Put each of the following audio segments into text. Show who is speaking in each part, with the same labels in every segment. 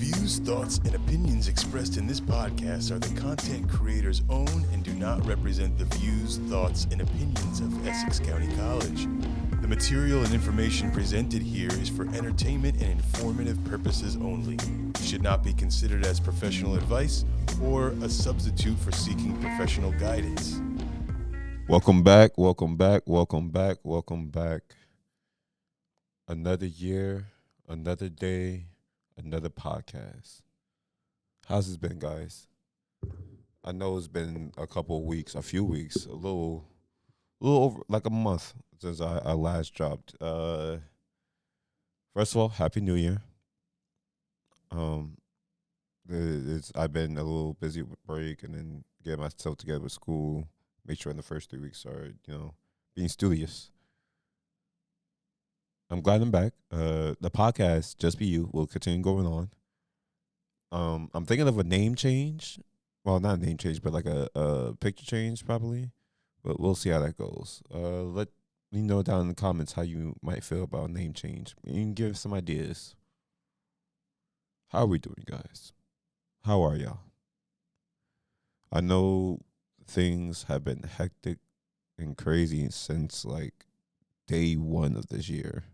Speaker 1: views, thoughts, and opinions expressed in this podcast are the content creator's own and do not represent the views, thoughts, and opinions of Essex County College. The material and information presented here is for entertainment and informative purposes only. It should not be considered as professional advice or a substitute for seeking professional guidance.
Speaker 2: Welcome back. Another year, another day, another podcast. How's it been, guys? I know it's been a few weeks, a little over like a month since I last dropped. First of all, Happy New Year. I've been a little busy with break and then getting myself together with school. Make sure in the first 3 weeks are, being studious. I'm glad I'm back. The podcast, Just Be You, will continue going on. I'm thinking of a name change. Well, not a name change, but like a picture change probably. But we'll see how that goes. Let me know down in the comments how you might feel about a name change. You can give some ideas. How are we doing, guys? How are y'all? I know things have been hectic and crazy since like day one of this year.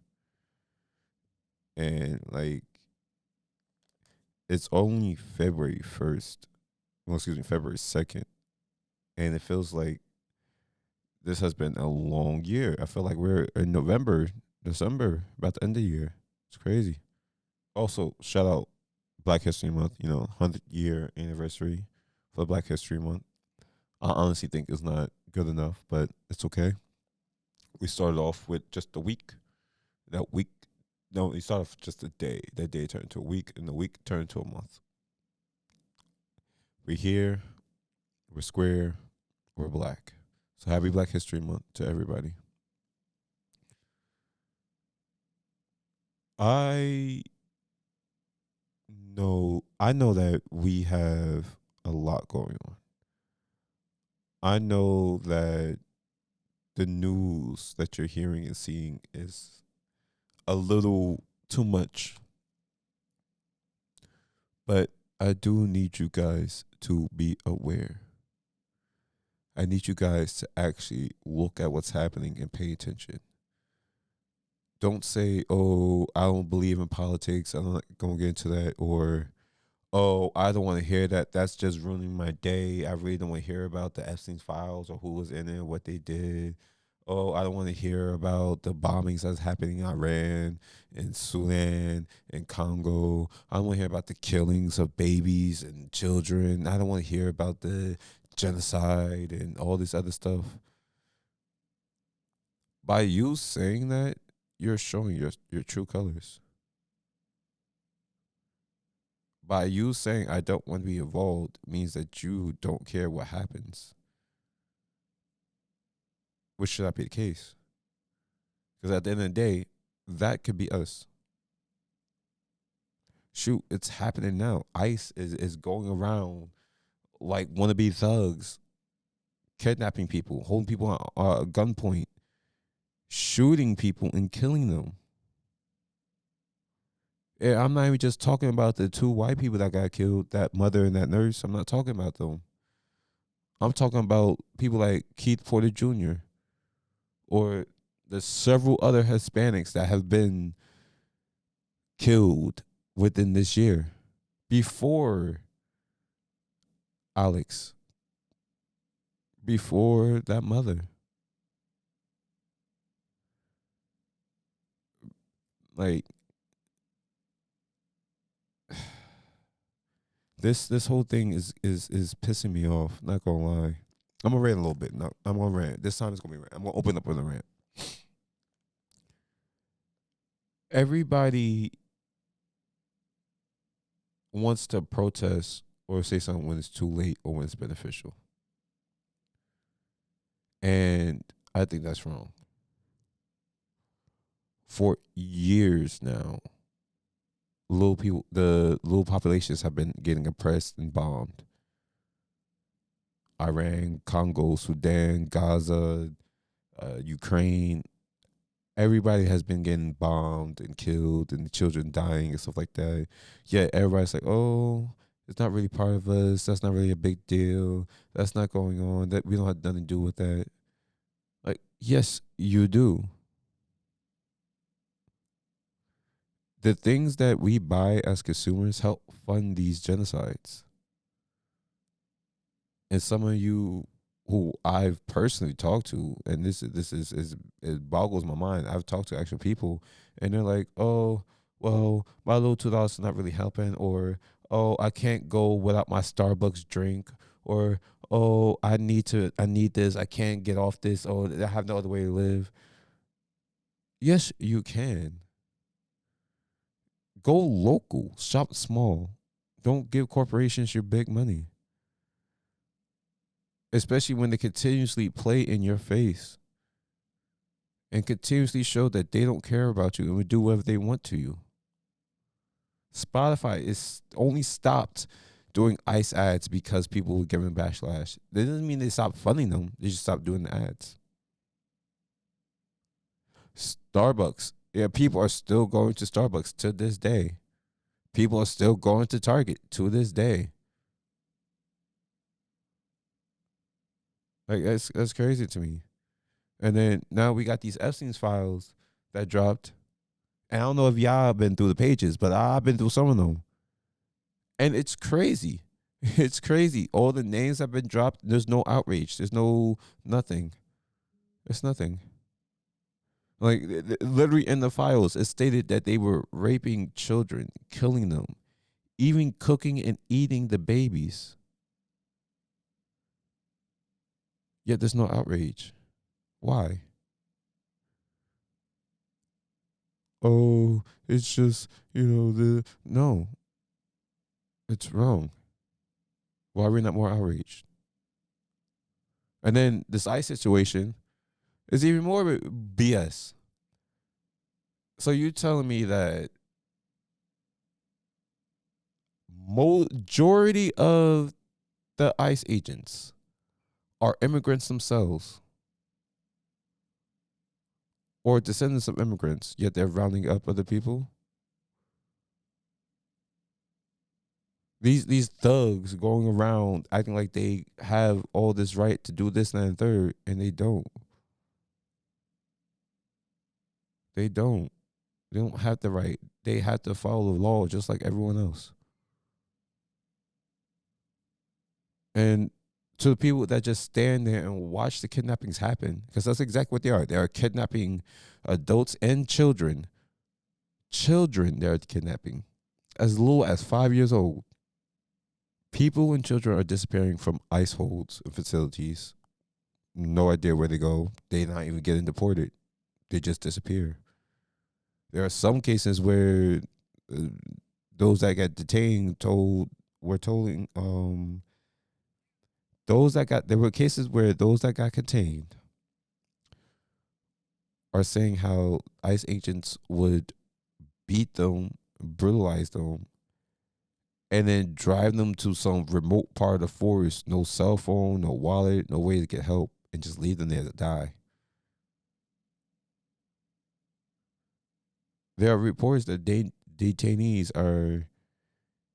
Speaker 2: And like it's only February 2nd. And it feels like this has been a long year. I feel like we're in November, December, about the end of the year. It's crazy. Also, shout out Black History Month, 100th year anniversary for Black History Month. I honestly think it's not good enough, but it's okay. We started off with just a week. We started off just a day. That day turned into a week, and the week turned into a month. We're here. We're square. We're black. So happy Black History Month to everybody. I know that we have a lot going on. I know that the news that you're hearing and seeing is a little too much. But I do need you guys to be aware. I need you guys to actually look at what's happening and pay attention. Don't say, oh, I don't believe in politics. I'm not going to get into that. Or, oh, I don't want to hear that. That's just ruining my day. I really don't want to hear about the Epstein files or who was in it, what they did. Oh, I don't want to hear about the bombings that's happening in Iran and Sudan and Congo. I don't want to hear about the killings of babies and children. I don't want to hear about the genocide and all this other stuff. By you saying that, you're showing your true colors. By you saying I don't want to be involved means that you don't care what happens. Which should not be the case. Because at the end of the day, that could be us. Shoot, it's happening now. ICE is going around like wannabe thugs, kidnapping people, holding people at gunpoint, shooting people and killing them. Yeah, I'm not even just talking about the 2 white people that got killed, that mother and that nurse. I'm not talking about them. I'm talking about people like Keith Porter Jr., or the several other Hispanics that have been killed within this year before Alex, before that mother. Like this whole thing is pissing me off, not gonna lie. I'm gonna rant a little bit. No, I'm gonna rant. This time it's gonna be rant. I'm gonna open up with a rant. Everybody wants to protest or say something when it's too late or when it's beneficial. And I think that's wrong. For years now, the little populations have been getting oppressed and bombed. Iran, Congo, Sudan, Gaza, Ukraine, everybody has been getting bombed and killed and the children dying and stuff like that. Yet everybody's like, oh, it's not really part of us. That's not really a big deal. That's not going on. That we don't have nothing to do with that. Like, yes, you do. The things that we buy as consumers help fund these genocides. And some of you who I've personally talked to, and this is it boggles my mind. I've talked to actual people, and they're like, "Oh, well, my little $2 is not really helping," or "Oh, I can't go without my Starbucks drink," or "Oh, I need this. I can't get off this. Oh, I have no other way to live." Yes, you can. Go local, shop small. Don't give corporations your big money, especially when they continuously play in your face and continuously show that they don't care about you and will do whatever they want to you. Spotify is only stopped doing ICE ads because people were giving backlash. That doesn't mean they stopped funding them. They just stopped doing the ads. Starbucks. Yeah, people are still going to Starbucks to this day. People are still going to Target to this day. Like that's crazy to me. And then now we got these Epstein's files that dropped. And I don't know if y'all been through the pages, but I've been through some of them. And it's crazy. It's crazy. All the names have been dropped. There's no outrage. There's no nothing. It's nothing. Like literally in the files, it stated that they were raping children, killing them, even cooking and eating the babies. Yet there's no outrage. Why? Oh, it's just, no, it's wrong. Why are we not more outraged? And then this ICE situation is even more BS. So you're telling me that majority of the ICE agents are immigrants themselves or descendants of immigrants, yet they're rounding up other people? These thugs going around acting like they have all this right to do this, that, and third, and they don't. They don't. They don't have the right. They have to follow the law just like everyone else. And to the people that just stand there and watch the kidnappings happen, because that's exactly what they are. They are kidnapping adults and children. Children they're kidnapping as little as 5 years old. People and children are disappearing from ICE holds and facilities. No idea where they go. They're not even getting deported. They just disappear. There are some cases where those that got detained there were cases where those that got contained are saying how ICE agents would beat them, brutalize them, and then drive them to some remote part of the forest, no cell phone, no wallet, no way to get help, and just leave them there to die. There are reports that detainees are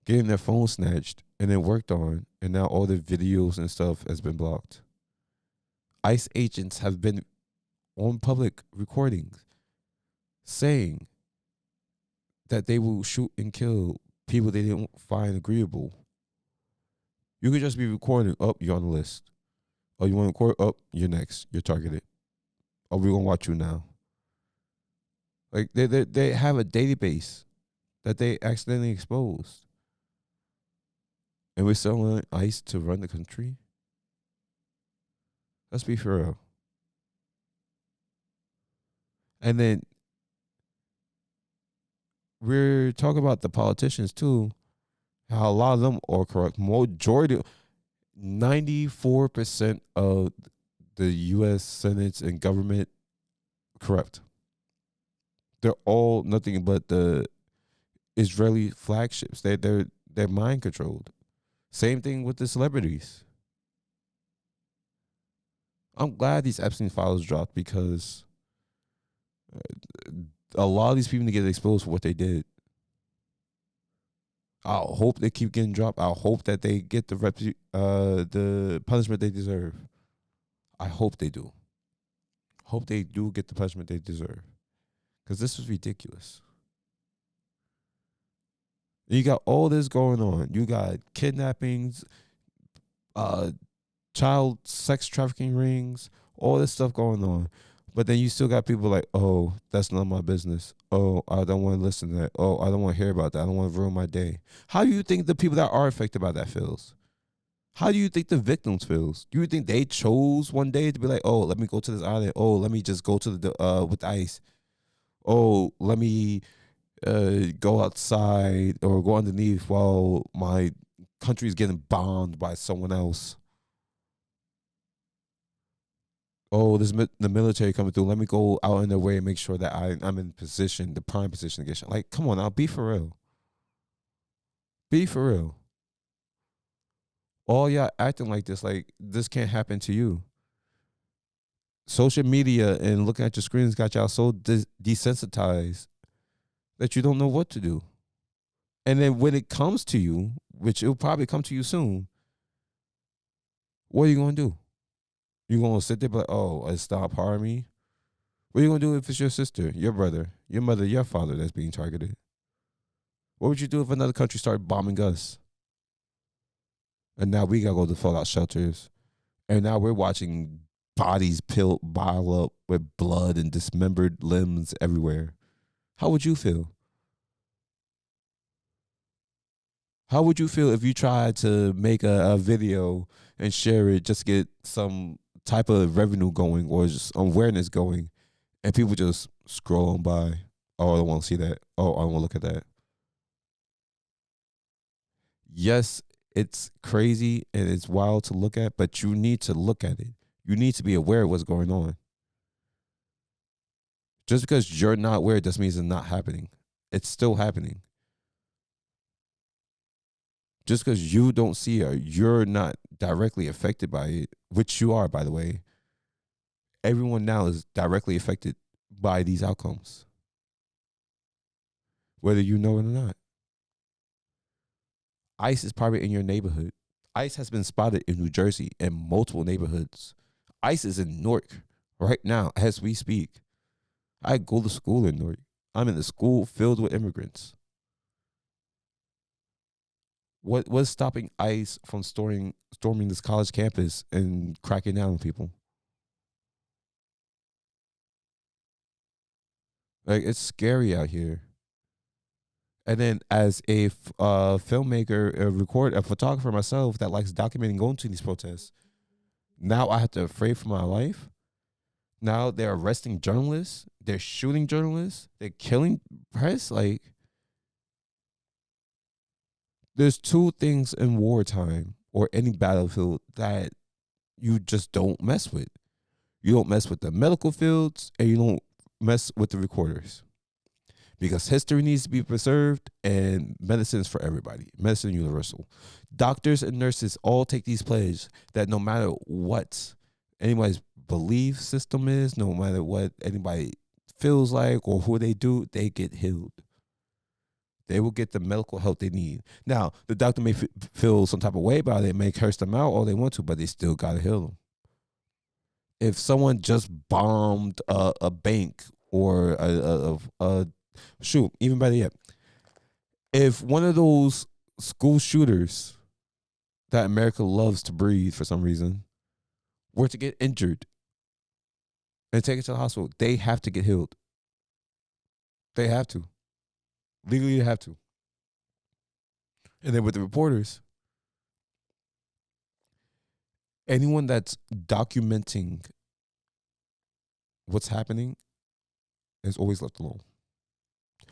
Speaker 2: getting their phones snatched and then worked on, and now all the videos and stuff has been blocked. ICE agents have been on public recordings saying that they will shoot and kill people they didn't find agreeable. You could just be recording, oh, you're on the list. Oh, you want to record? Oh, you're next. You're targeted. Oh, we're going to watch you now. Like, they have a database that they accidentally exposed. And we're still on ICE to run the country? Let's be for real. And then we're talking about the politicians too, how a lot of them are corrupt. Majority, 94% of the U.S. Senate and government corrupt. They're all nothing but the Israeli flagships. They're mind controlled. Same thing with the celebrities. I'm glad these Epstein files dropped because A lot of these people need to get exposed for what they did. I hope they keep getting dropped. I hope that they get the punishment they deserve. I hope they do. Hope they do get the punishment they deserve. Because this was ridiculous. You got all this going on. You got kidnappings, child sex trafficking rings, all this stuff going on. But then you still got people like, oh, that's not my business. Oh, I don't want to listen to that. Oh, I don't want to hear about that. I don't want to ruin my day. How do you think the people that are affected by that feels? How do you think the victims feels? Do you think they chose one day to be like, oh, let me go to this island. Oh, let me just go to the with ice. Oh, let me go outside or go underneath while my country is getting bombed by someone else. Oh, the military coming through. Let me go out in their way and make sure that I'm in position, the prime position to get shot. Like, come on now, be for real. Be for real. All y'all acting like this can't happen to you. Social media and looking at your screens got y'all so desensitized that you don't know what to do. And then when it comes to you, which it'll probably come to you soon, what are you going to do? You going to sit there and be like, oh, stop harming me? What are you going to do if it's your sister, your brother, your mother, your father that's being targeted? What would you do if another country started bombing us? And now we got to go to fallout shelters. And now we're watching bodies pile up with blood and dismembered limbs everywhere. How would you feel? How would you feel if you tried to make a video and share it just to get some type of revenue going or just awareness going, and people just scroll on by? Oh, I don't want to see that. Oh, I don't want to look at that. Yes, it's crazy and it's wild to look at, but you need to look at it. You need to be aware of what's going on. Just because you're not aware doesn't mean it's not happening. It's still happening. Just because you don't see it, or you're not directly affected by it, which you are, by the way. Everyone now is directly affected by these outcomes, whether you know it or not. ICE is probably in your neighborhood. ICE has been spotted in New Jersey in multiple neighborhoods. ICE is in Newark right now as we speak. I go to school in Newark. I'm in a school filled with immigrants. What's stopping ICE from storming this college campus and cracking down on people? Like, it's scary out here. And then as a filmmaker, a photographer myself that likes documenting going to these protests, now I have to afraid for my life. Now they're arresting journalists. They're shooting journalists. They're killing press. Like, there's two things in wartime or any battlefield that you just don't mess with. You don't mess with the medical fields and you don't mess with the recorders. Because history needs to be preserved and medicine is for everybody. Medicine universal. Doctors and nurses all take these pledges that no matter what anybody's belief system is, no matter what anybody feels like or who they do, they get healed. They will get the medical help they need. Now, the doctor may feel some type of way about it, may curse them out all they want to, but they still got to heal them. If someone just bombed a bank or shoot, even better yet, if one of those school shooters that America loves to breathe for some reason were to get injured and take it to the hospital, they have to get healed. They have to. Legally, they have to. And then with the reporters, anyone that's documenting what's happening is always left alone.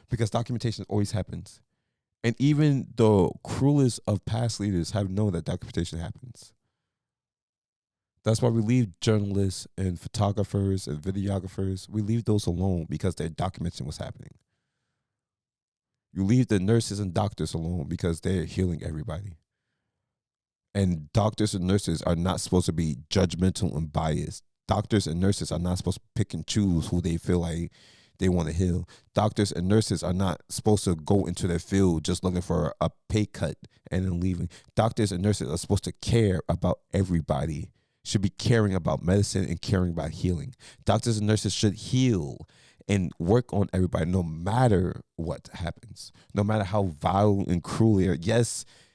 Speaker 2: Because documentation always happens. And even the cruelest of past leaders have known that documentation happens. That's why we leave journalists and photographers and videographers, we leave those alone because they're documenting what's happening. You leave the nurses and doctors alone because they're healing everybody. And doctors and nurses are not supposed to be judgmental and biased. Doctors and nurses are not supposed to pick and choose who they feel like they want to heal. Doctors and nurses are not supposed to go into their field just looking for a pay cut and then leaving. Doctors and nurses are supposed to care about everybody, should be caring about medicine and caring about healing. Doctors and nurses should heal and work on everybody no matter what happens, no matter how vile and cruel they are.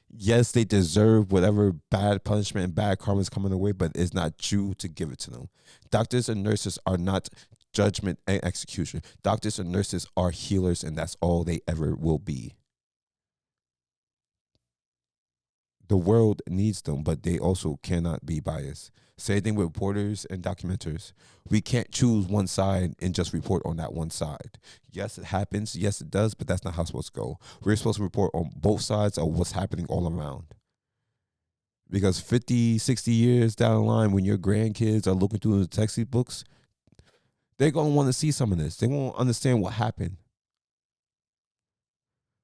Speaker 2: Yes, they deserve whatever bad punishment and bad karma is coming their way, but it's not you to give it to them. Doctors and nurses are not judgment and execution. Doctors and nurses are healers, and that's all they ever will be. The world needs them, but they also cannot be biased. Same thing with reporters and documenters. We can't choose one side and just report on that one side. Yes, it happens. Yes, it does, but that's not how it's supposed to go. We're supposed to report on both sides of what's happening all around. Because 50, 60 years down the line, when your grandkids are looking through the textbooks, they're going to want to see some of this. They won't understand what happened.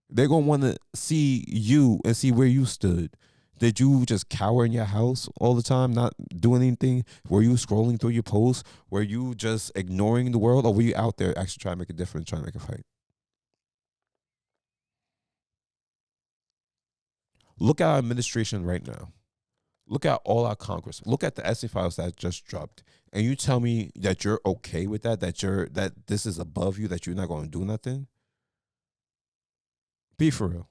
Speaker 2: They're going to want to see you and see where you stood. Did you just cower in your house all the time, not doing anything? Were you scrolling through your posts? Were you just ignoring the world? Or were you out there actually trying to make a difference, trying to make a fight? Look at our administration right now. Look at all our Congress. Look at the essay files that just dropped. And you tell me that you're okay with that, that this is above you, that you're not going to do nothing? Be for real.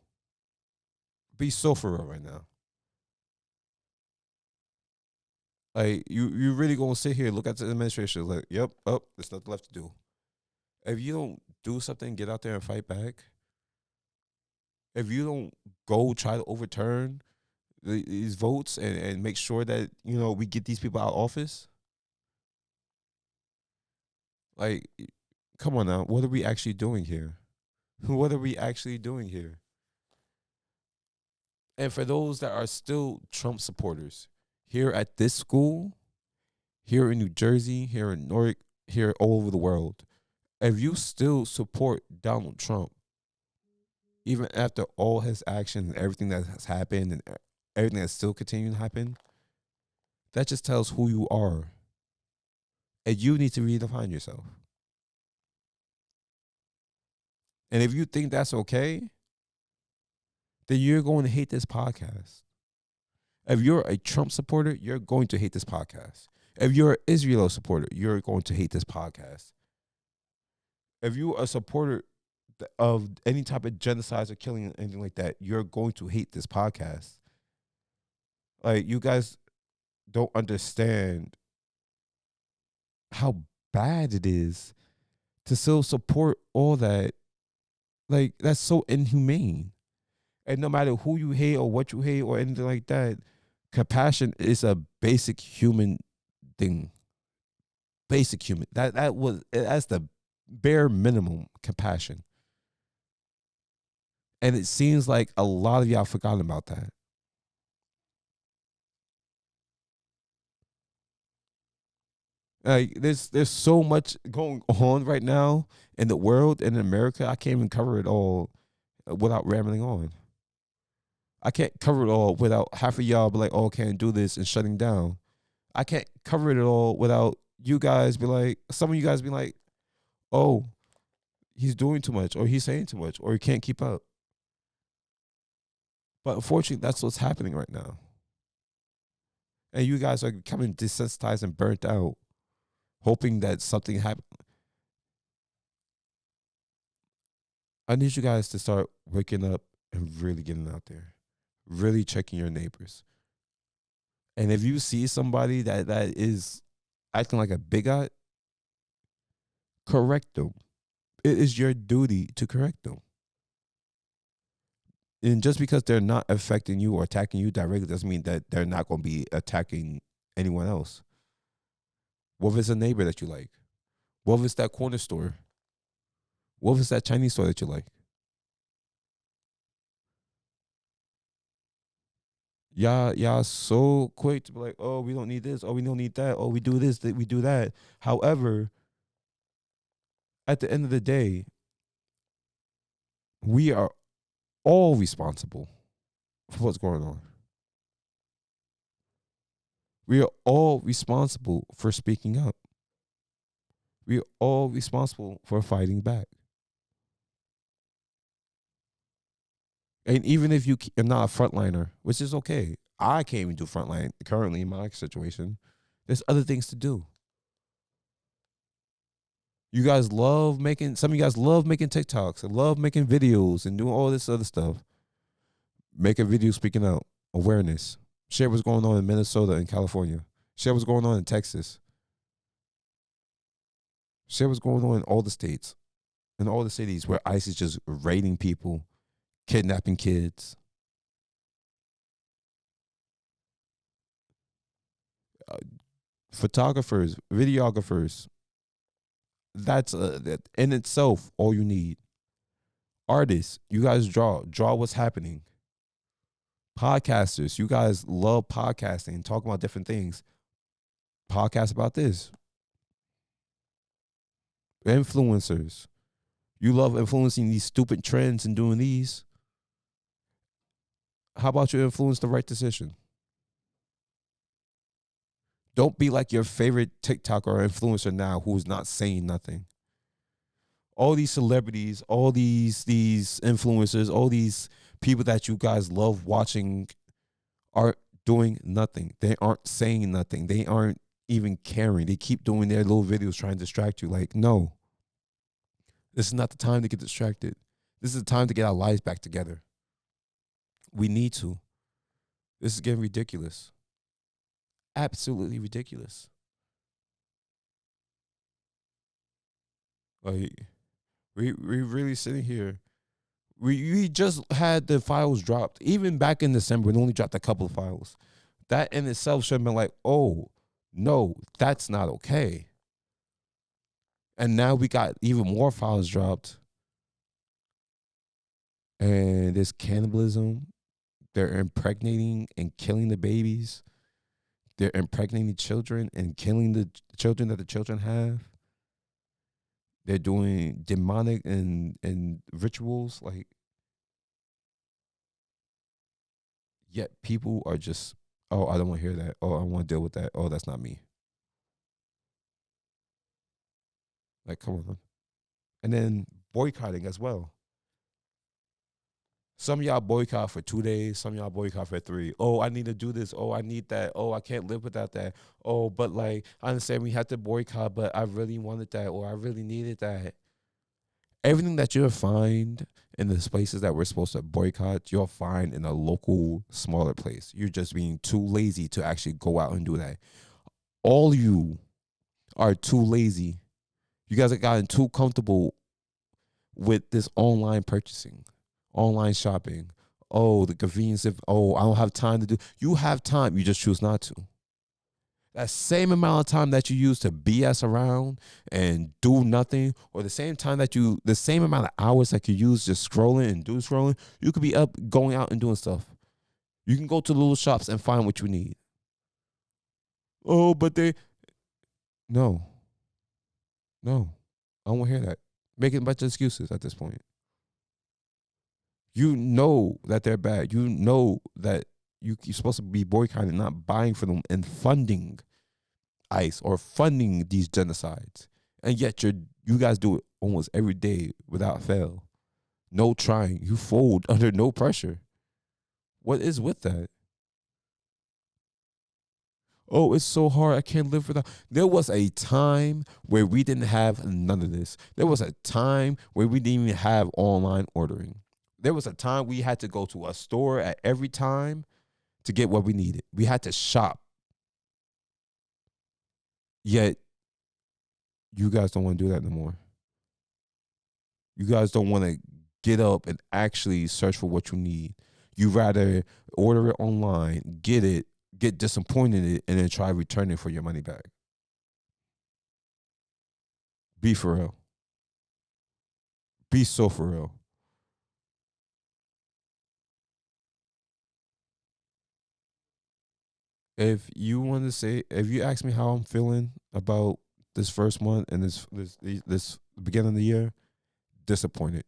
Speaker 2: Be so for real right now. Like, you really gonna sit here, look at the administration, like, yep, there's nothing left to do. If you don't do something, get out there and fight back. If you don't go try to overturn these votes and make sure that, we get these people out of office, like, come on now, what are we actually doing here? What are we actually doing here? And for those that are still Trump supporters, here at this school, here in New Jersey, here in Newark, here all over the world, if you still support Donald Trump, even after all his actions and everything that has happened and everything that's still continuing to happen, that just tells who you are. And you need to redefine yourself. And if you think that's okay, then you're going to hate this podcast. If you're a Trump supporter, you're going to hate this podcast. If you're an Israel supporter, you're going to hate this podcast. If you're a supporter of any type of genocide or killing or anything like that, you're going to hate this podcast. Like, you guys don't understand how bad it is to still support all that. Like, that's so inhumane. And no matter who you hate or what you hate or anything like that, compassion is a basic human thing. Basic human. That's the bare minimum, compassion. And it seems like a lot of y'all forgotten about that. Like, there's so much going on right now in the world and in America. I can't even cover it all without rambling on. I can't cover it all without half of y'all be like, oh, can't do this and shutting down. I can't cover it all without you guys be like, some of you guys be like, oh, he's doing too much, or he's saying too much, or he can't keep up. But unfortunately, that's what's happening right now. And you guys are becoming desensitized and burnt out, hoping that something happens. I need you guys to start waking up and really getting out there, really checking your neighbors. And if you see somebody that is acting like a bigot, correct them. It is your duty to correct them. And just because they're not affecting you or attacking you directly doesn't mean that they're not going to be attacking anyone else. What if it's a neighbor that you like? What if it's that corner store? What if it's that Chinese store that you like? Y'all so quick to be like, oh, we don't need this, oh, we don't need that, oh, we do this, we do that. However, at the end of the day, we are all responsible for what's going on. We are all responsible for speaking up. We're all responsible for fighting back. And even if are not a frontliner, which is okay, I can't even do frontline currently in my situation. There's other things to do. You guys love making, some of you guys love making TikToks and love making videos and doing all this other stuff. Make a video speaking out, awareness. Share what's going on in Minnesota and California. Share what's going on in Texas. Share what's going on in all the states and all the cities where ICE is just raiding people, kidnapping kids. Photographers, videographers. That's that in itself all you need. Artists, you guys draw what's happening. Podcasters, you guys love podcasting and talking about different things. Podcast about this. Influencers, you love influencing these stupid trends and doing these. How about you influence the right decision? Don't be like your favorite TikToker or influencer now who's not saying nothing. All these celebrities, all these influencers, all these people that you guys love watching are doing nothing. They aren't saying nothing. They aren't even caring. They keep doing their little videos trying to distract you. Like, no, this is not the time to get distracted. This is the time to get our lives back together. We need to. This is getting ridiculous. Absolutely ridiculous. Like, we really sitting here. We just had the files dropped. Even back in December, we only dropped a couple of files. That in itself should have been like, oh, no, that's not okay. And now we got even more files dropped. And there's cannibalism. They're impregnating and killing the babies. They're impregnating children and killing the children that the children have. They're doing demonic and rituals. Like, yet people are just, oh, I don't want to hear that. Oh, I want to deal with that. Oh, that's not me. Like, come on. And then boycotting as well. Some of y'all boycott for 2 days. Some of y'all boycott for 3. Oh, I need to do this. Oh, I need that. Oh, I can't live without that. Oh, but like, I understand we have to boycott, but I really wanted that, or I really needed that. Everything that you'll find in the places that we're supposed to boycott, you'll find in a local, smaller place. You're just being too lazy to actually go out and do that. All you are too lazy. You guys have gotten too comfortable with this online purchasing, online shopping. Oh, the convenience of, oh, I don't have time to do. You have time. You just choose not to. That same amount of time that you use to BS around and do nothing, or the same amount of hours that you use just scrolling and doom scrolling, you could be up going out and doing stuff. You can go to the little shops and find what you need. Oh, but no, I don't want to hear that. Making a bunch of excuses at this point. You know that they're bad. You know that you're supposed to be boycotting, not buying for them and funding ICE or funding these genocides. And yet you guys do it almost every day without fail. No trying. You fold under no pressure. What is with that? Oh, it's so hard. I can't live without. There was a time where we didn't have none of this. There was a time where we didn't even have online ordering. There was a time we had to go to a store at every time to get what we needed. We had to shop. Yet, you guys don't want to do that no more. You guys don't want to get up and actually search for what you need. You rather order it online, get disappointed in it, and then try returning for your money back. Be for real. Be so for real. If you ask me how I'm feeling about this first month and this beginning of the year, disappointed.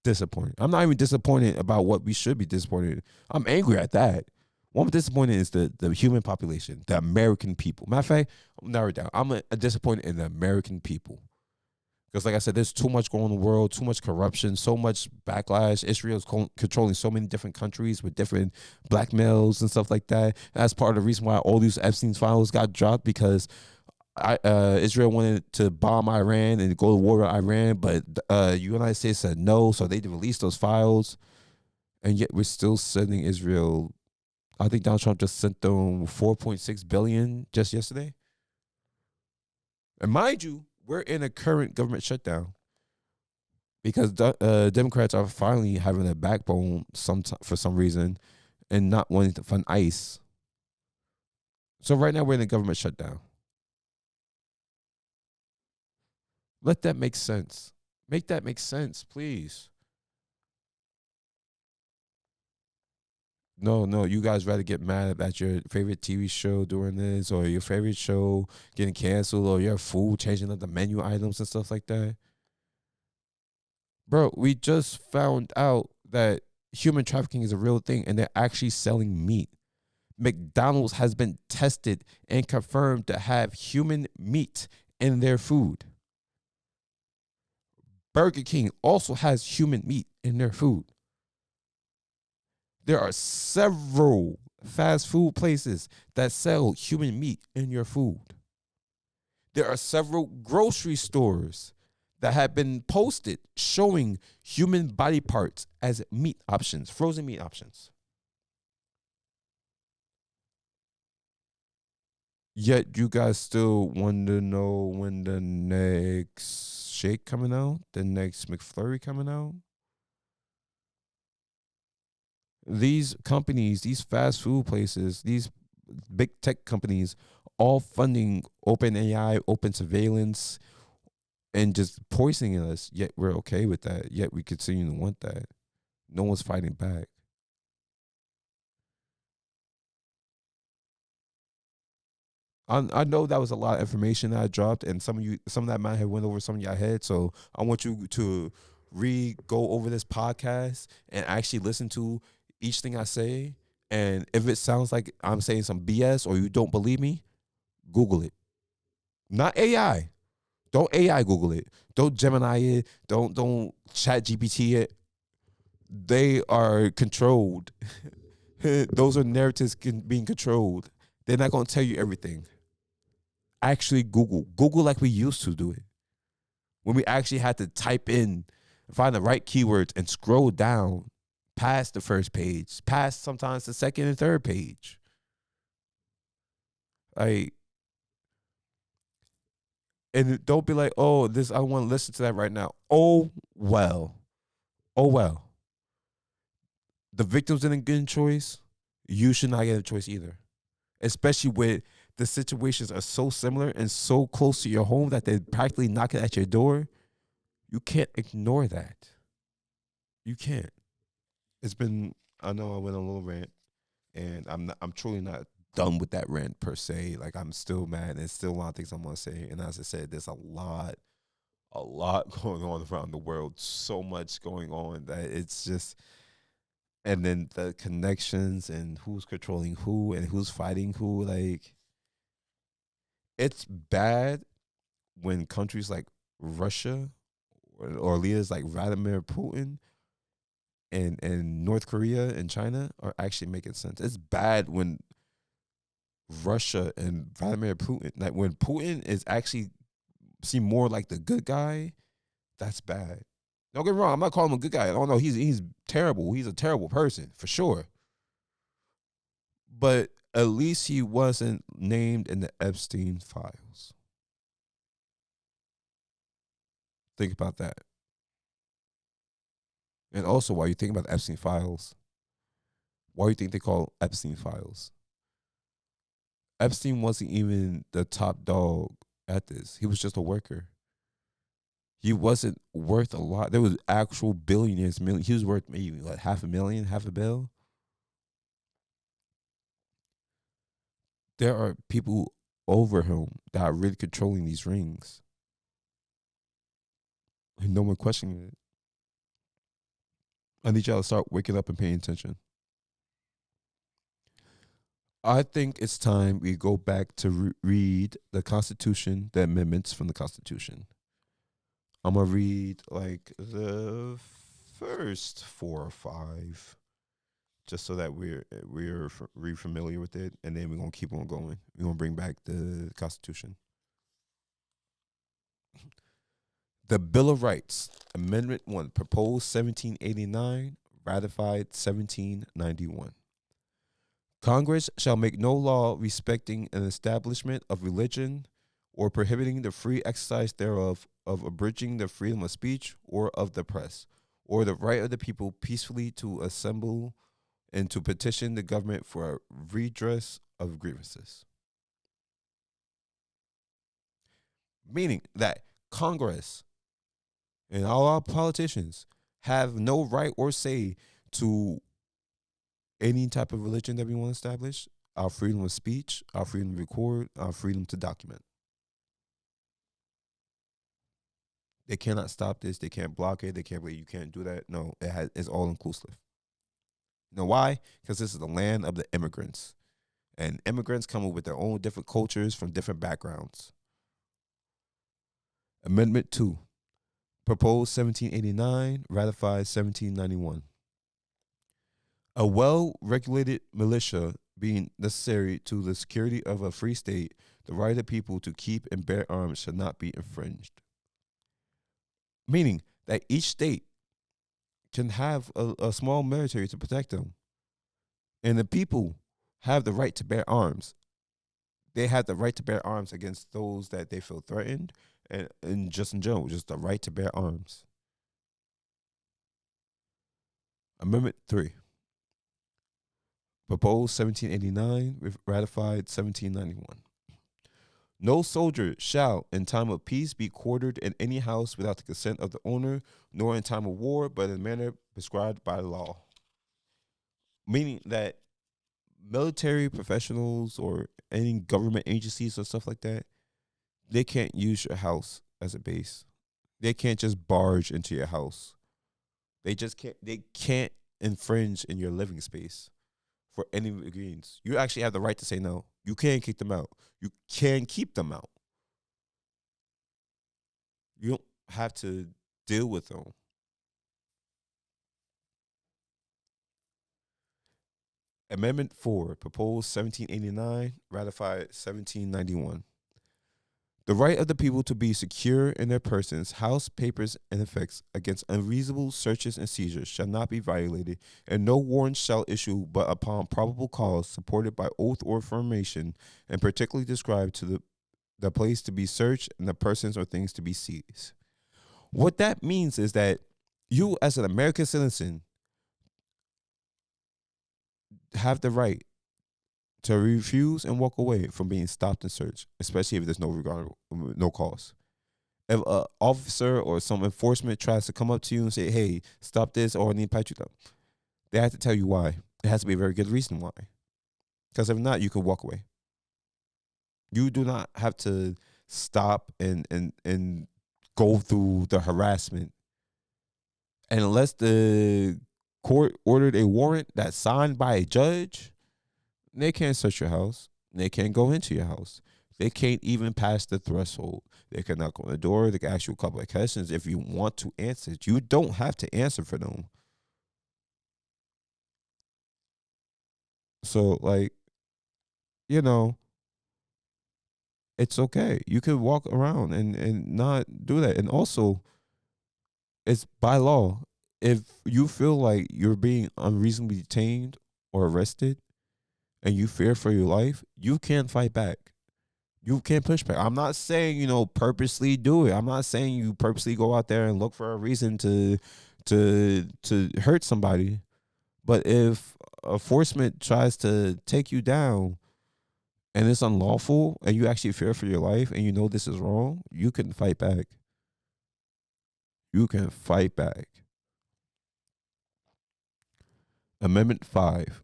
Speaker 2: Disappointed. I'm not even disappointed about what we should be disappointed. I'm angry at that. What I'm disappointed is the human population, the American people. Matter of fact, I'm narrow it down. I'm disappointed in the American people. Because, like I said, there's too much going on in the world, too much corruption, so much backlash. Israel's controlling so many different countries with different blackmails and stuff like that. That's part of the reason why all these Epstein files got dropped, because Israel wanted to bomb Iran and go to war with Iran, but United States said no, so they released those files. And yet we're still sending Israel. I think Donald Trump just sent them $4.6 billion just yesterday. And mind you, we're in a current government shutdown because Democrats are finally having a backbone for some reason and not wanting to fund ICE. So right now we're in a government shutdown. Let that make sense. Make that make sense, please. No, you guys rather get mad at your favorite TV show doing this, or your favorite show getting canceled, or your food changing up the menu items and stuff like that. Bro, we just found out that human trafficking is a real thing and they're actually selling meat. McDonald's has been tested and confirmed to have human meat in their food. Burger King also has human meat in their food. There are several fast food places that sell human meat in your food. There are several grocery stores that have been posted showing human body parts as meat options, frozen meat options. Yet you guys still want to know when the next shake coming out, the next McFlurry coming out. These companies, these fast food places, these big tech companies, all funding open AI, open surveillance, and just poisoning us. Yet we're okay with that. Yet we continue to want that. No one's fighting back. I know that was a lot of information that I dropped, and some of that might have went over some of your head. So I want you to go over this podcast and actually listen to each thing I say. And if it sounds like I'm saying some BS or you don't believe me, Google it. Not AI. Don't AI Google it. Don't Gemini it. Don't Chat GPT it. They are controlled. Those are narratives being controlled. They're not going to tell you everything. Actually Google like we used to do it, when we actually had to type in, find the right keywords and scroll down past the first page, past sometimes the second and third page. Like, and don't be like, oh, this, I want to listen to that right now. Oh well. The victims didn't get a choice. You should not get a choice either, especially with the situations are so similar and so close to your home that they're practically knocking at your door. You can't ignore that. You can't. It's been, I know I went on a little rant, and I'm truly not done with that rant per se. Like, I'm still mad, and there's still a lot of things I'm gonna say. And as I said, there's a lot going on around the world. So much going on that it's just, and then the connections and who's controlling who and who's fighting who. Like, it's bad when countries like Russia or leaders like Vladimir Putin and North Korea and China are actually making sense. It's bad when Russia and Vladimir Putin, like when Putin is actually seen more like the good guy, that's bad. Don't get me wrong, I'm not calling him a good guy. Oh no, he's terrible. He's a terrible person for sure. But at least he wasn't named in the Epstein files. Think about that. And also, while you think about the Epstein files, why do you think they call Epstein files? Epstein wasn't even the top dog at this. He was just a worker. He wasn't worth a lot. There was actual billionaires. He was worth maybe like $500,000, half a bill. There are people over him that are really controlling these rings, and no one questioning it. I need y'all to start waking up and paying attention. I think it's time we go back to read the Constitution, the amendments from the Constitution. I'm gonna read like the first 4 or 5, just so that we're familiar with it, and then we're gonna keep on going. We're gonna bring back the Constitution. The Bill of Rights, Amendment 1, proposed 1789, ratified 1791. Congress shall make no law respecting an establishment of religion or prohibiting the free exercise thereof, of abridging the freedom of speech or of the press, or the right of the people peacefully to assemble and to petition the government for a redress of grievances. Meaning that Congress and all our politicians have no right or say to any type of religion that we want to establish, our freedom of speech, our freedom to record, our freedom to document. They cannot stop this. They can't block it. They can't wait. You can't do that. No, it's all inclusive. You know why? Because this is the land of the immigrants. And immigrants come with their own different cultures from different backgrounds. Amendment 2, proposed 1789, ratified 1791. A well-regulated militia being necessary to the security of a free state, the right of the people to keep and bear arms shall not be infringed. Meaning that each state can have a small military to protect them. And the people have the right to bear arms. They have the right to bear arms against those that they feel threatened, and just in general, just the right to bear arms. Amendment 3, proposed 1789, ratified 1791. No soldier shall, in time of peace, be quartered in any house without the consent of the owner, nor in time of war, but in a manner prescribed by law. Meaning that military professionals or any government agencies or stuff like that, they can't use your house as a base. They can't just barge into your house. They can't infringe in your living space for any reasons. You actually have the right to say no. You can't kick them out. You can keep them out. You don't have to deal with them. Amendment 4, proposed 1789, ratified 1791. The right of the people to be secure in their persons, house, papers, and effects against unreasonable searches and seizures shall not be violated, and no warrant shall issue but upon probable cause, supported by oath or affirmation, and particularly described to the place to be searched and the persons or things to be seized. What that means is that you, as an American citizen, have the right to refuse and walk away from being stopped and searched, especially if there's no cause. If an officer or some enforcement tries to come up to you and say, "Hey, stop this," or "I need to pat you down," they have to tell you why. It has to be a very good reason why. Because if not, you could walk away. You do not have to stop and go through the harassment. And unless the court ordered a warrant that's signed by a judge, they can't search your house. They can't go into your house. They can't even pass the threshold. They can knock on the door. They can ask you a couple of questions if you want to answer. You don't have to answer for them. So, like, it's okay. You can walk around and not do that. And also, it's by law. If you feel like you're being unreasonably detained or arrested, and you fear for your life, you can't fight back. You can't push back. I'm not saying, purposely do it. I'm not saying you purposely go out there and look for a reason to hurt somebody. But if enforcement tries to take you down and it's unlawful and you actually fear for your life and you know this is wrong, you can fight back. You can fight back. Amendment 5.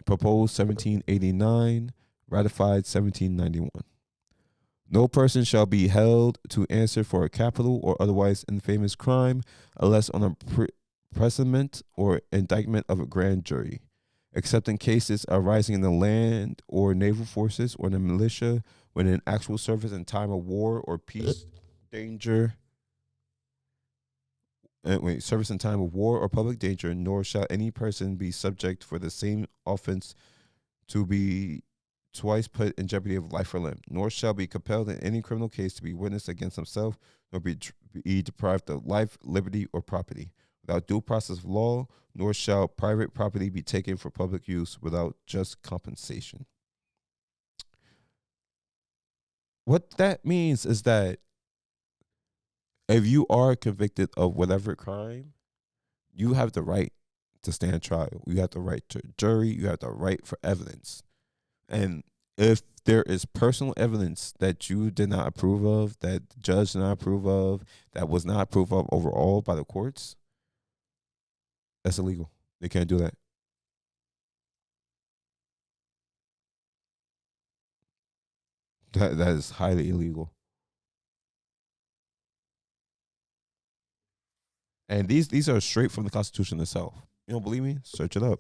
Speaker 2: Proposed 1789, ratified 1791. No person shall be held to answer for a capital or otherwise infamous crime unless on a presentment or indictment of a grand jury. except in cases arising in the land or naval forces or the militia when in actual service in time of war or peace, danger. Service in time of war or public danger, nor shall any person be subject for the same offense to be twice put in jeopardy of life or limb, nor shall be compelled in any criminal case to be witness against himself, nor be deprived of life, liberty, or property without due process of law, nor shall private property be taken for public use without just compensation. What that means is that if you are convicted of whatever crime, you have the right to stand trial. You have the right to jury. You have the right for evidence. And if there is personal evidence that you did not approve of, that the judge did not approve of, that was not approved of overall by the courts, that's illegal. They can't do that. That is highly illegal. And these are straight from the Constitution itself. You don't believe me? Search it up.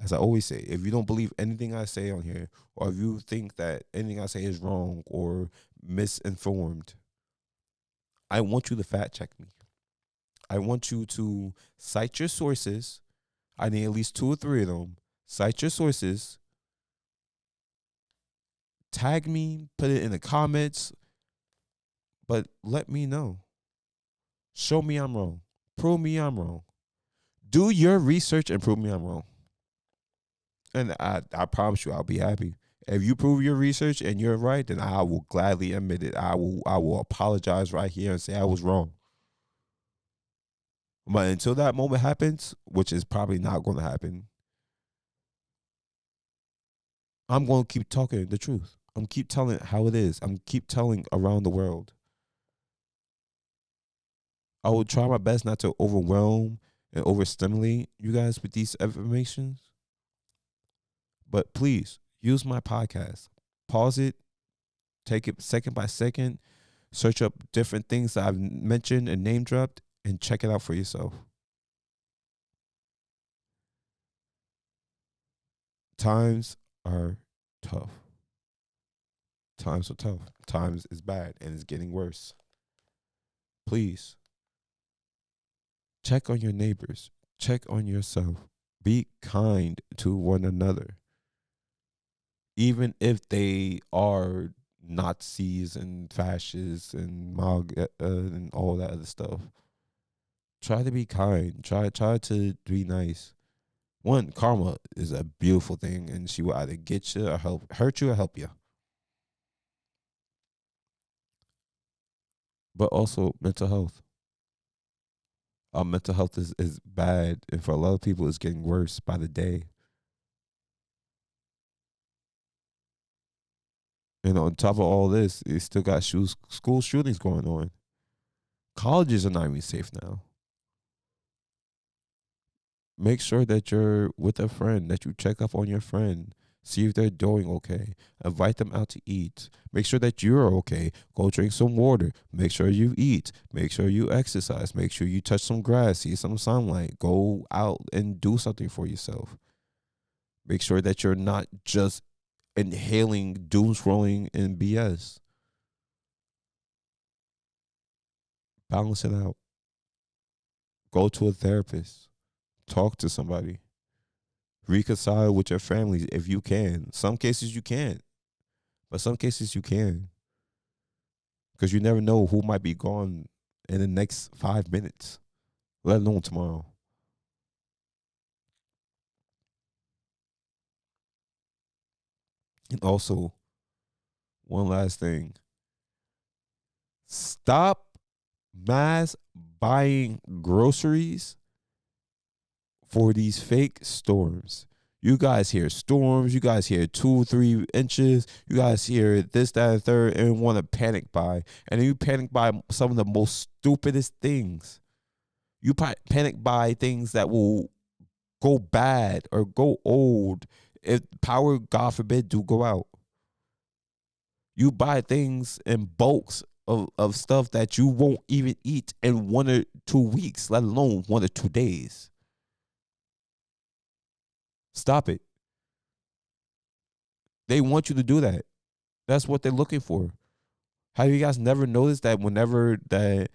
Speaker 2: As I always say, if you don't believe anything I say on here, or if you think that anything I say is wrong or misinformed, I want you to fact check me. I want you to cite your sources. I need at least 2 or 3 of them. Cite your sources. Tag me, put it in the comments, but let me know. Show me I'm wrong. Prove me I'm wrong. Do your research and prove me I'm wrong. And I promise you I'll be happy. If you prove your research and you're right, then I will gladly admit it. I will apologize right here and say I was wrong. But until that moment happens, which is probably not going to happen, I'm going to keep talking the truth. I'm keep telling how it is. I'm keep telling around the world. I will try my best not to overwhelm and overstimulate you guys with these informations. But please use my podcast. Pause it. Take it second by second. Search up different things that I've mentioned and name dropped and check it out for yourself. Times are tough. Times are tough. Times is bad and it's getting worse. Please check on your neighbors. Check on yourself. Be kind to one another. Even if they are Nazis and fascists and and all that other stuff. Try to be kind. Try to be nice. One, karma is a beautiful thing, and she will either get you or hurt you or help you. But also mental health. Our mental health is bad, and for a lot of people, it's getting worse by the day. And on top of all this, you still got school shootings going on. Colleges are not even safe now. Make sure that you're with a friend, that you check up on your friend, see if they're doing okay. Invite them out to eat. Make sure that you're okay. Go drink some water. Make sure you eat. Make sure you exercise. Make sure you touch some grass, see some sunlight. Go out and do something for yourself. Make sure that you're not just inhaling doom scrolling and BS. Balance it out. Go to a therapist. Talk to somebody. Reconcile with your family if you can. Some cases you can't, but some cases you can. Because you never know who might be gone in the next 5 minutes, let alone tomorrow. And also, one last thing. Stop mass buying groceries for these fake storms. You guys hear storms, you guys hear 2-3 inches, you guys hear this, that, and third, and want to panic buy. And then you panic buy some of the most stupidest things. You panic buy things that will go bad or go old if power, God forbid, do go out. You buy things in bulks of stuff that you won't even eat in 1 or 2 weeks, let alone 1 or 2 days. Stop it. They want you to do that. That's what they're looking for. Have you guys never noticed that whenever that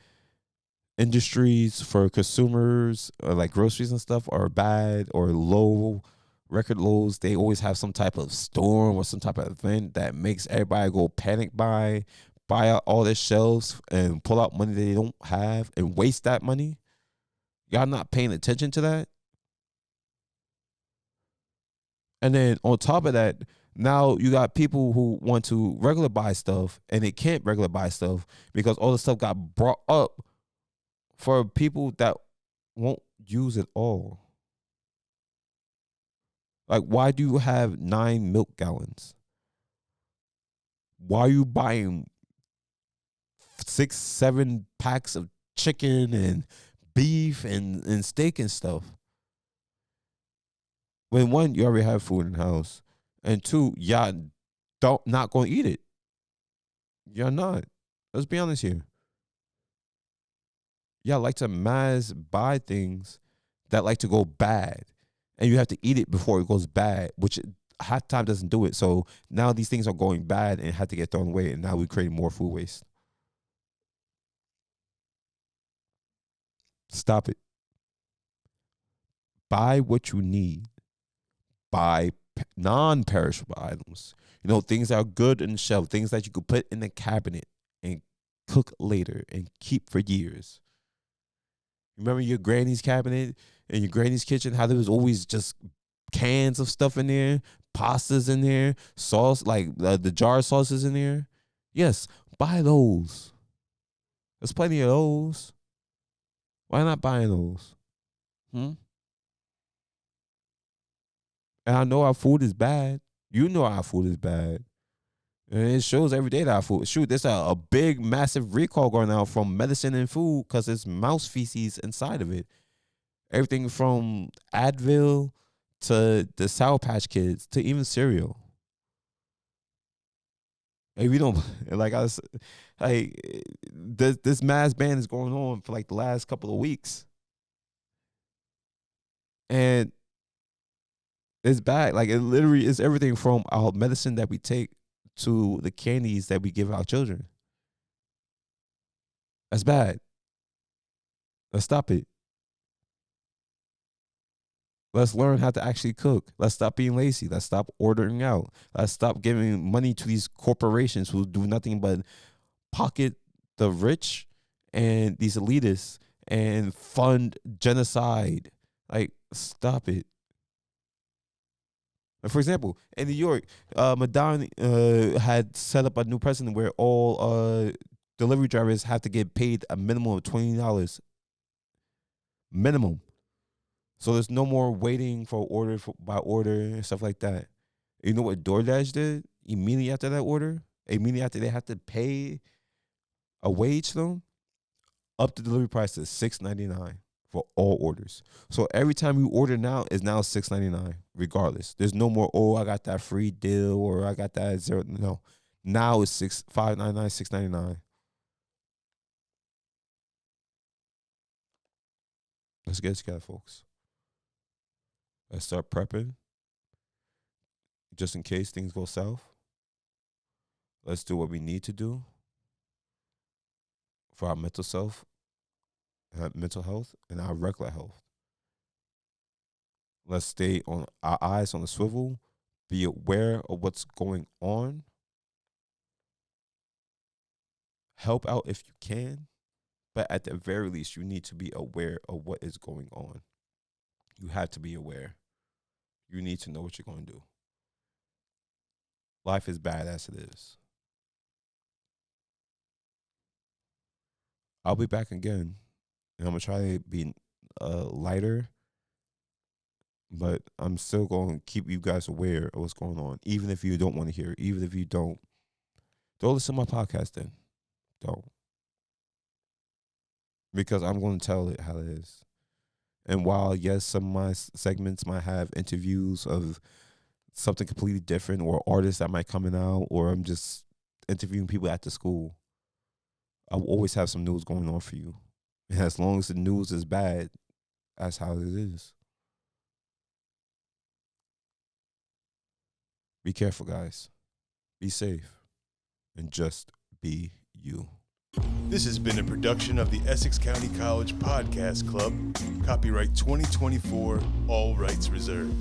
Speaker 2: industries for consumers like groceries and stuff are bad or low, record lows, they always have some type of storm or some type of event that makes everybody go panic buy out all their shelves and pull out money they don't have and waste that money? Y'all not paying attention to that? And then on top of that, now you got people who want to regular buy stuff and they can't regular buy stuff because all the stuff got brought up for people that won't use it all. Like, why do you have 9 milk gallons? Why are you buying 6, 7 packs of chicken and beef and steak and stuff? When one, you already have food in the house, and two, y'all not going to eat it. Y'all not. Let's be honest here. Y'all like to mass buy things that like to go bad, and you have to eat it before it goes bad, which hot time doesn't do it. So now these things are going bad and had to get thrown away, and now we're creating more food waste. Stop it. Buy what you need. Buy non-perishable items. You know, things that are good in the shelf, things that you could put in the cabinet and cook later and keep for years. Remember your granny's cabinet and your granny's kitchen, how there was always just cans of stuff in there, pastas in there, sauce, like the jar sauces in there? Yes, buy those. There's plenty of those. Why not buying those? And I know our food is bad. You know our food is bad. And it shows every day that our food. Shoot, there's a big, massive recall going out from medicine and food because there's mouse feces inside of it. Everything from Advil to the Sour Patch Kids to even cereal. Hey, we don't like I was like this mass ban is going on for like the last couple of weeks, and it's bad. Like it literally is everything from our medicine that we take to the candies that we give our children. That's bad. Let's stop it. Let's learn how to actually cook. Let's stop being lazy. Let's stop ordering out. Let's stop giving money to these corporations who do nothing but pocket the rich and these elitists and fund genocide. Like, stop it. For example, in New York, Madonna had set up a new precedent where all delivery drivers have to get paid a minimum of $20 minimum. So there's no more waiting for order by order and stuff like that. You know what DoorDash did immediately after that order? Immediately after they had to pay a wage to them, up the delivery price to $6.99 for all orders. So every time you order now is now $6.99, regardless. There's no more, oh, I got that free deal or I got that zero. No. Now it's $5.99, $6.99. Let's get it together, folks. Let's start prepping just in case things go south. Let's do what we need to do for our mental mental health, and our regular health. Let's stay on our eyes on the swivel, be aware of what's going on, help out if you can, but at the very least, you need to be aware of what is going on. You have to be aware. You need to know what you're going to do. Life is bad as it is. I'll be back again, and I'm going to try to be lighter, but I'm still going to keep you guys aware of what's going on, even if you don't want to hear it, even if you don't listen to my podcast then. Don't. Because I'm going to tell it how it is. And while, yes, some of my segments might have interviews of something completely different or artists that might coming out, or I'm just interviewing people at the school, I will always have some news going on for you. And as long as the news is bad, that's how it is. Be careful, guys. Be safe. And just be you.
Speaker 1: This has been a production of the Essex County College Podcast Club. Copyright 2024, all rights reserved.